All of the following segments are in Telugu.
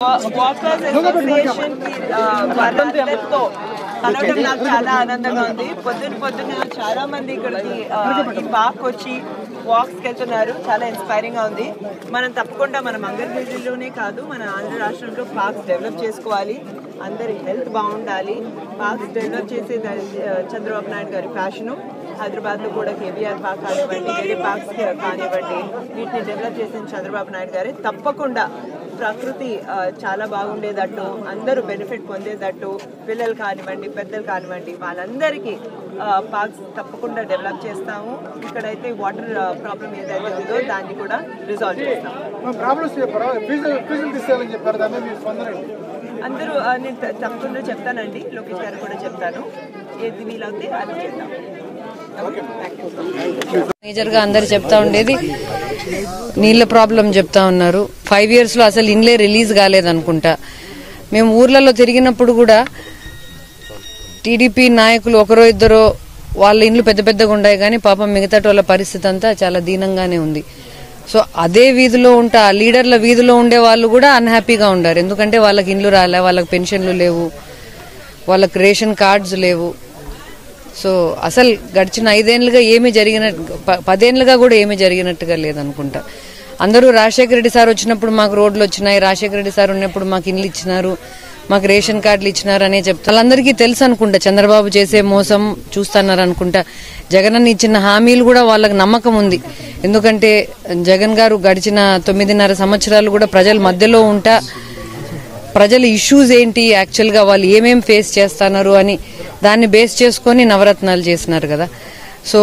వాకర్స్ అసోసియేషన్ వాళ్ళందరితో కలవడం నాకు చాలా ఆనందంగా ఉంది. పొద్దున చాలా మంది ఇక్కడికి ఈ పార్క్ వచ్చి వాక్స్కి వెళ్తున్నారు. చాలా ఇన్స్పైరింగ్ గా ఉంది. మనం తప్పకుండా మన మంగళగిరిలోనే కాదు, మన ఆంధ్ర రాష్ట్రంలో పార్క్స్ డెవలప్ చేసుకోవాలి. అందరి హెల్త్ బాగుండాలి. పార్క్స్ డెవలప్ చేసేది చంద్రబాబు నాయుడు గారి ప్యాషను. హైదరాబాద్లో కూడా కేబీఆర్ పార్క్ కానివ్వండి, వేరే పార్క్స్ కానివ్వండి, వీటిని డెవలప్ చేసిన చంద్రబాబు నాయుడు గారే. తప్పకుండా ప్రకృతి చాలా బాగుండేటట్టు, అందరూ బెనిఫిట్ పొందేటట్టు, పిల్లలు కానివ్వండి, పెద్దలు కానివ్వండి, వాళ్ళందరికీ పార్క్స్ తప్పకుండా డెవలప్ చేస్తాము. ఇక్కడైతే వాటర్ ప్రాబ్లం ఏదైతే ఉందో దాన్ని కూడా రిజాల్వ్ చేస్తాము. అందరూ నేను తప్పకుండా చెప్తానండి, లోకేష్ గారు కూడా చెప్తాను. ఏది వీలవుతే అది చేద్దాం. మేజర్ గా అందరు చెప్తా ఉండేది నీళ్ల ప్రాబ్లం చెప్తా ఉన్నారు. 5 years లో అసలు ఇండ్లే రిలీజ్ కాలేదనుకుంటా. మేము ఊర్లలో తిరిగినప్పుడు కూడా టీడీపీ నాయకులు ఒకరో ఇద్దరో వాళ్ళ ఇండ్లు పెద్ద పెద్దగా ఉన్నాయి, కానీ పాపం మిగతా వాళ్ళ పరిస్థితి అంతా చాలా దీనంగానే ఉంది. సో అదే వీధిలో ఉంటా లీడర్ల వీధిలో ఉండే వాళ్ళు కూడా అన్హ్యాపీగా ఉండారు. ఎందుకంటే వాళ్ళకి ఇండ్లు రాలే, వాళ్ళకి పెన్షన్లు లేవు, వాళ్ళకి రేషన్ కార్డ్స్ లేవు. సో అసలు గడిచిన 5 ఏళ్లుగా ఏమీ 10 ఏళ్లుగా కూడా ఏమీ జరిగినట్టుగా లేదనుకుంటా. అందరూ రాజశేఖర రెడ్డి సార్ వచ్చినప్పుడు మాకు రోడ్లు వచ్చినాయి, రాజశేఖర రెడ్డి సార్ ఉన్నప్పుడు మాకు ఇండ్లు ఇచ్చినారు, మాకు రేషన్ కార్డులు ఇచ్చినారు అనే చెప్తారు. వాళ్ళందరికీ తెలుసు అనుకుంటా చంద్రబాబు చేసే మోసం చూస్తున్నారు అనుకుంటా. జగన్ అన్న ఇచ్చిన హామీలు కూడా వాళ్ళకి నమ్మకం ఉంది. ఎందుకంటే జగన్ గారు గడిచిన 9.5 సంవత్సరాలు కూడా ప్రజల మధ్యలో ఉంటా ప్రజల ఇష్యూస్ ఏంటి, యాక్చువల్ గా వాళ్ళు ఏమేం ఫేస్ చేస్తున్నారు అని దాన్ని బేస్ చేసుకుని నవరత్నాలు చేసినారు కదా. సో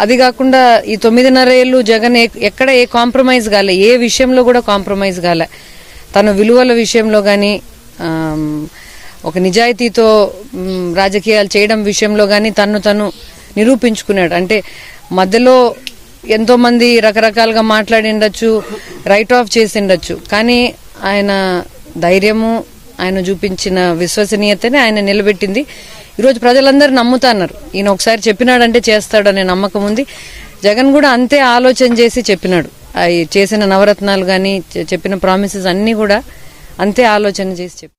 అది కాకుండా ఈ 9.5 ఏళ్లు జగన్ ఎక్కడ ఏ కాంప్రమైజ్ కాలే, ఏ విషయంలో కూడా కాంప్రమైజ్ కాలే. తన విలువల విషయంలో గాని, ఒక నిజాయితీతో రాజకీయాలు చేయడం విషయంలో గాని తను నిరూపించుకున్నాడు. అంటే మధ్యలో ఎంతో మంది రకరకాలుగా మాట్లాడిండొచ్చు, రైట్ ఆఫ్ చేసిండొచ్చు, కానీ ఆయన ధైర్యము, ఆయన చూపించిన విశ్వసనీయతనే ఆయన నిలబెట్టింది. ఈరోజు ప్రజలందరూ నమ్ముతున్నారు. ఈయన ఒకసారి చెప్పినాడంటే చేస్తాడనే నమ్మకం ఉంది. జగన్ కూడా అంతే ఆలోచన చేసి చెప్పినాడు. చేసిన నవరత్నాలు గాని, చెప్పిన ప్రామిసెస్ అన్ని కూడా అంతే ఆలోచన చేసి చెప్పి